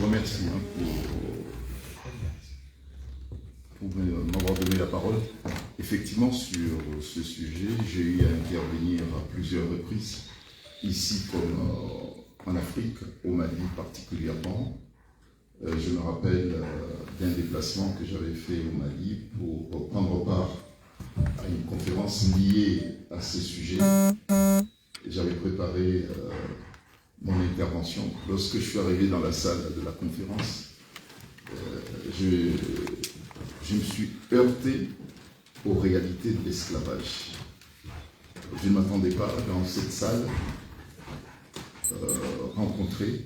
remercie pour m'avoir donné la parole. Effectivement, sur ce sujet, j'ai eu à intervenir à plusieurs reprises, ici comme en Afrique, au Mali particulièrement. Je me rappelle d'un déplacement que j'avais fait au Mali pour prendre part à une conférence liée à ce sujet. J'avais préparé mon intervention. Lorsque je suis arrivé dans la salle de la conférence, je me suis heurté aux réalités de l'esclavage. Je ne m'attendais pas dans cette salle rencontrer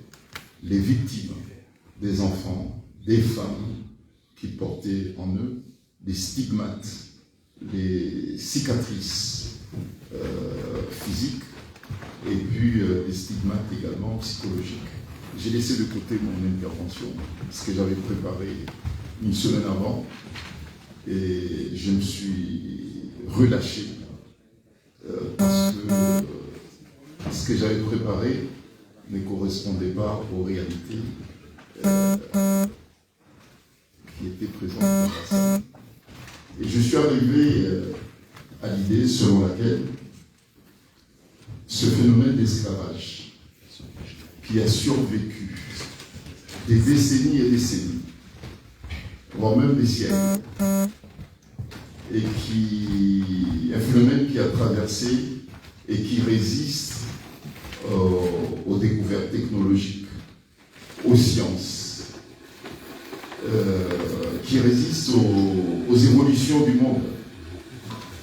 les victimes, des enfants, des femmes qui portaient en eux des stigmates, des cicatrices physiques et puis des stigmates également psychologiques. J'ai laissé de côté mon intervention, ce que j'avais préparé une semaine avant, et je me suis relâché parce que ce que j'avais préparé ne correspondait pas aux réalités qui étaient présentes dans la salle. Et je suis arrivé à l'idée selon laquelle ce phénomène d'esclavage qui a survécu des décennies et décennies, voire même des siècles, et un phénomène qui a traversé et qui résiste aux découvertes technologiques, aux sciences, qui résiste aux évolutions du monde.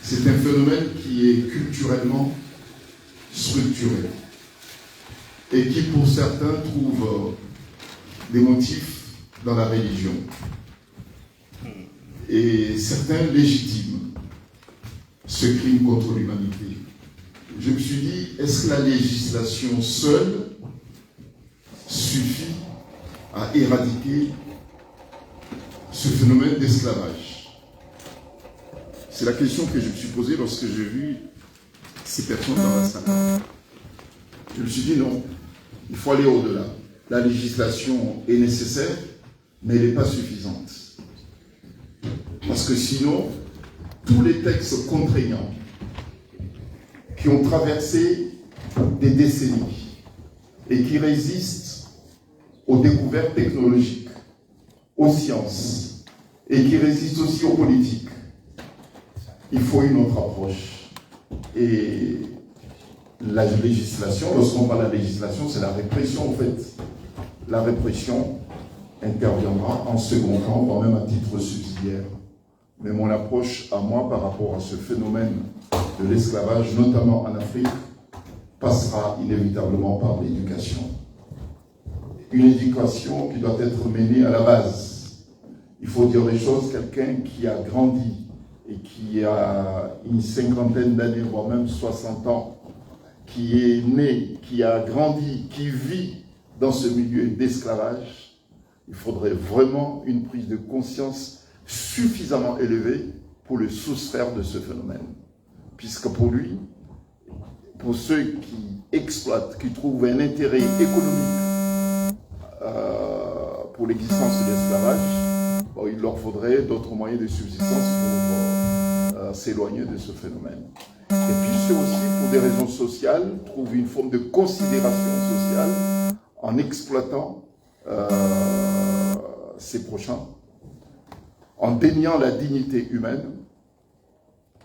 C'est un phénomène qui est culturellement structuré et qui, pour certains, trouve des motifs dans la religion. Et certains légitiment ce crime contre l'humanité. Je me suis dit, est-ce que la législation seule suffit à éradiquer ce phénomène d'esclavage? C'est la question que je me suis posée lorsque j'ai vu ces personnes dans la salle. Je me suis dit non, il faut aller au-delà. La législation est nécessaire, mais elle n'est pas suffisante. Parce que sinon, tous les textes contraignants qui ont traversé des décennies et qui résistent aux découvertes technologiques, aux sciences, et qui résistent aussi aux politiques, il faut une autre approche. Et la législation, lorsqu'on parle de la législation, c'est la répression en fait. La répression interviendra en second temps, voire même à titre subsidiaire. Mais mon approche à moi par rapport à ce phénomène de l'esclavage, notamment en Afrique, passera inévitablement par l'éducation. Une éducation qui doit être menée à la base. Il faut dire les choses, quelqu'un qui a grandi et qui a une cinquantaine d'années, voire même 60 ans, qui est né, qui a grandi, qui vit dans ce milieu d'esclavage, il faudrait vraiment une prise de conscience suffisamment élevée pour le soustraire de ce phénomène. Puisque pour lui, pour ceux qui exploitent, qui trouvent un intérêt économique pour l'existence de l'esclavage, bon, il leur faudrait d'autres moyens de subsistance pour s'éloigner de ce phénomène. Et puis ceux aussi, pour des raisons sociales, trouvent une forme de considération sociale en exploitant ses prochains, en déniant la dignité humaine.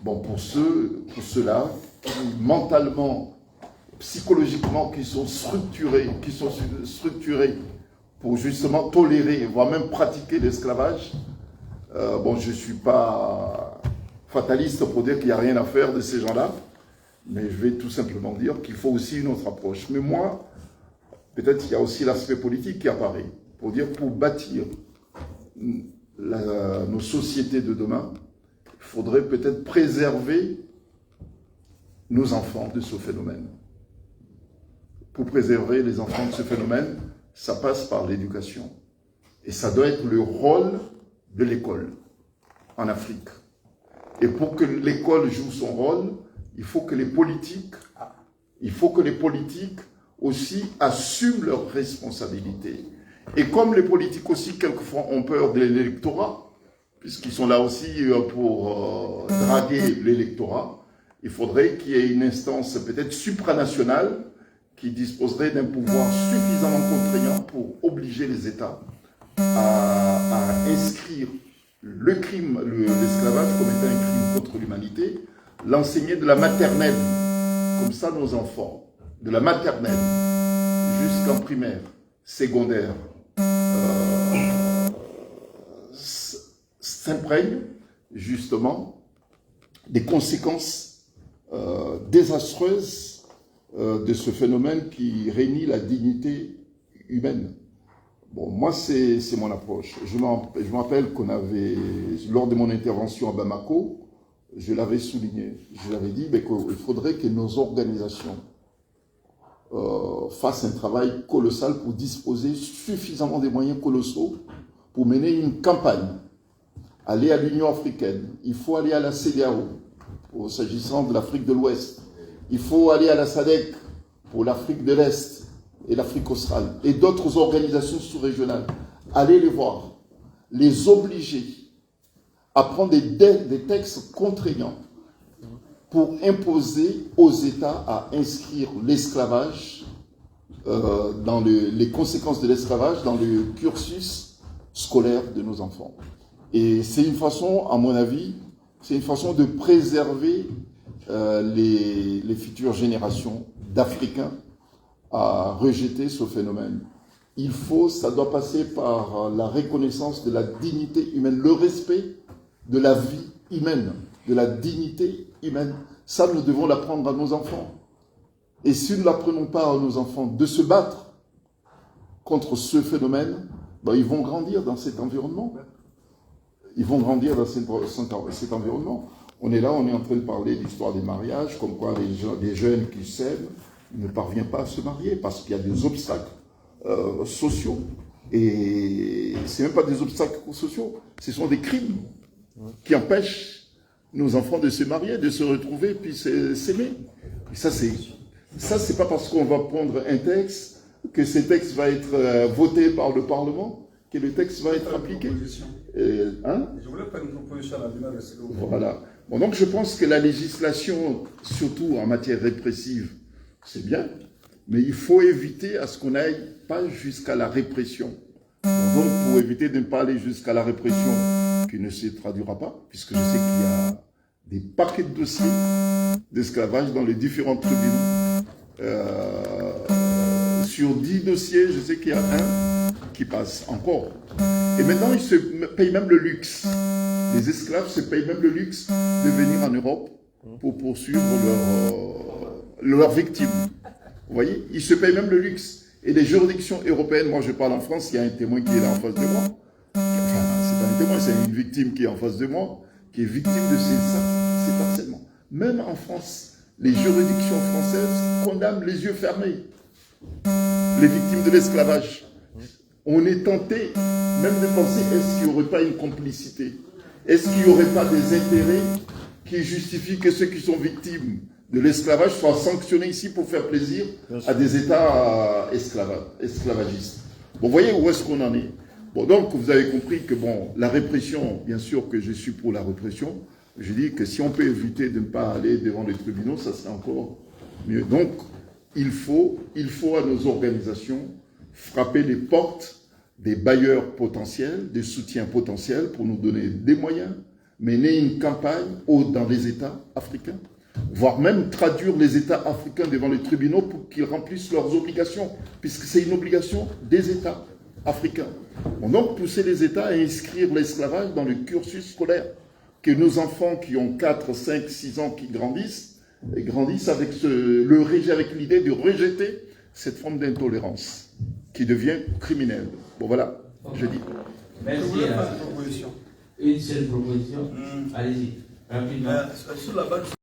Bon, pour ceux-là, mentalement, psychologiquement, qui sont structurés pour justement tolérer, voire même pratiquer l'esclavage, bon, je ne suis pas fataliste pour dire qu'il n'y a rien à faire de ces gens-là, mais je vais tout simplement dire qu'il faut aussi une autre approche. Mais moi, peut-être qu'il y a aussi l'aspect politique qui apparaît, pour dire, pour bâtir nos sociétés de demain, il faudrait peut-être préserver nos enfants de ce phénomène. Pour préserver les enfants de ce phénomène, ça passe par l'éducation. Et ça doit être le rôle de l'école en Afrique. Et pour que l'école joue son rôle, il faut que les politiques aussi assument leurs responsabilités Et comme les politiques aussi, quelquefois, ont peur de l'électorat, puisqu'ils sont là aussi pour draguer l'électorat, il faudrait qu'il y ait une instance peut-être supranationale qui disposerait d'un pouvoir suffisamment contraignant pour obliger les États à inscrire le crime, l'esclavage comme étant un crime contre l'humanité, l'enseigner de la maternelle, comme ça nos enfants, de la maternelle jusqu'en primaire, secondaire, s'imprègnent justement des conséquences désastreuses de ce phénomène qui réunit la dignité humaine. Bon, moi, c'est mon approche. Je me rappelle qu'on avait, lors de mon intervention à Bamako, je l'avais souligné. Je l'avais dit qu'il faudrait que nos organisations fassent un travail colossal pour disposer suffisamment des moyens colossaux pour mener une campagne. Aller à l'Union africaine, il faut aller à la CEDEAO, s'agissant de l'Afrique de l'Ouest. Il faut aller à la SADC pour l'Afrique de l'Est et l'Afrique australe, et d'autres organisations sous-régionales. Allez les voir, les obliger à prendre des textes contraignants pour imposer aux États à inscrire l'esclavage, dans les conséquences de l'esclavage dans le cursus scolaire de nos enfants. Et c'est une façon, à mon avis, c'est une façon de préserver les futures générations d'Africains à rejeter ce phénomène. Ça doit passer par la reconnaissance de la dignité humaine, le respect de la vie humaine, de la dignité humaine. Ça, nous devons l'apprendre à nos enfants. Et si nous n'apprenons pas à nos enfants de se battre contre ce phénomène, ils vont grandir dans cet environnement. Ils vont grandir dans cet environnement. On est là, on est en train de parler de l'histoire des mariages, comme quoi les jeunes qui s'aiment ne parviennent pas à se marier parce qu'il y a des obstacles sociaux. Et ce n'est même pas des obstacles sociaux, ce sont des crimes qui empêchent nos enfants de se marier, de se retrouver, puis s'aimer. Et ça, c'est pas parce qu'on va prendre un texte que ce texte va être voté par le Parlement que le texte va être appliqué. Je voulais faire une proposition à la démarche. Voilà. Bon, donc je pense que la législation, surtout en matière répressive, c'est bien, mais il faut éviter à ce qu'on n'aille pas jusqu'à la répression. Bon, donc pour éviter de ne pas aller jusqu'à la répression qui ne se traduira pas, puisque je sais qu'il y a des paquets de dossiers d'esclavage dans les différents tribunaux. Sur 10 dossiers, je sais qu'il y a un qui passe encore. Et maintenant, ils se payent même le luxe. Les esclaves se payent même le luxe de venir en Europe pour poursuivre leurs victimes. Vous voyez, ils se payent même le luxe. Et les juridictions européennes, moi je parle en France, il y a un témoin qui est là en face de moi. Enfin, c'est pas un témoin, c'est une victime qui est en face de moi, qui est victime de ces harcèlements. Même en France, les juridictions françaises condamnent les yeux fermés les victimes de l'esclavage. On est tenté même de penser, est-ce qu'il n'y aurait pas une complicité? Est-ce qu'il n'y aurait pas des intérêts qui justifient que ceux qui sont victimes de l'esclavage soient sanctionnés ici pour faire plaisir à des États esclavagistes? Bon, vous voyez où est-ce qu'on en est? Bon, donc, vous avez compris que, bon, la répression, bien sûr que je suis pour la répression. Je dis que si on peut éviter de ne pas aller devant les tribunaux, ça serait encore mieux. Donc, il faut à nos organisations frapper les portes des bailleurs potentiels, des soutiens potentiels pour nous donner des moyens, mener une campagne dans les États africains, voire même traduire les États africains devant les tribunaux pour qu'ils remplissent leurs obligations, puisque c'est une obligation des États africains. On donc pousser les États à inscrire l'esclavage dans le cursus scolaire, que nos enfants qui ont 4, 5, 6 ans qui grandissent avec avec l'idée de rejeter cette forme d'intolérance qui devient criminelle. Bon voilà, je dis. Merci. Une seule proposition. Allez-y, rapidement. Sur la base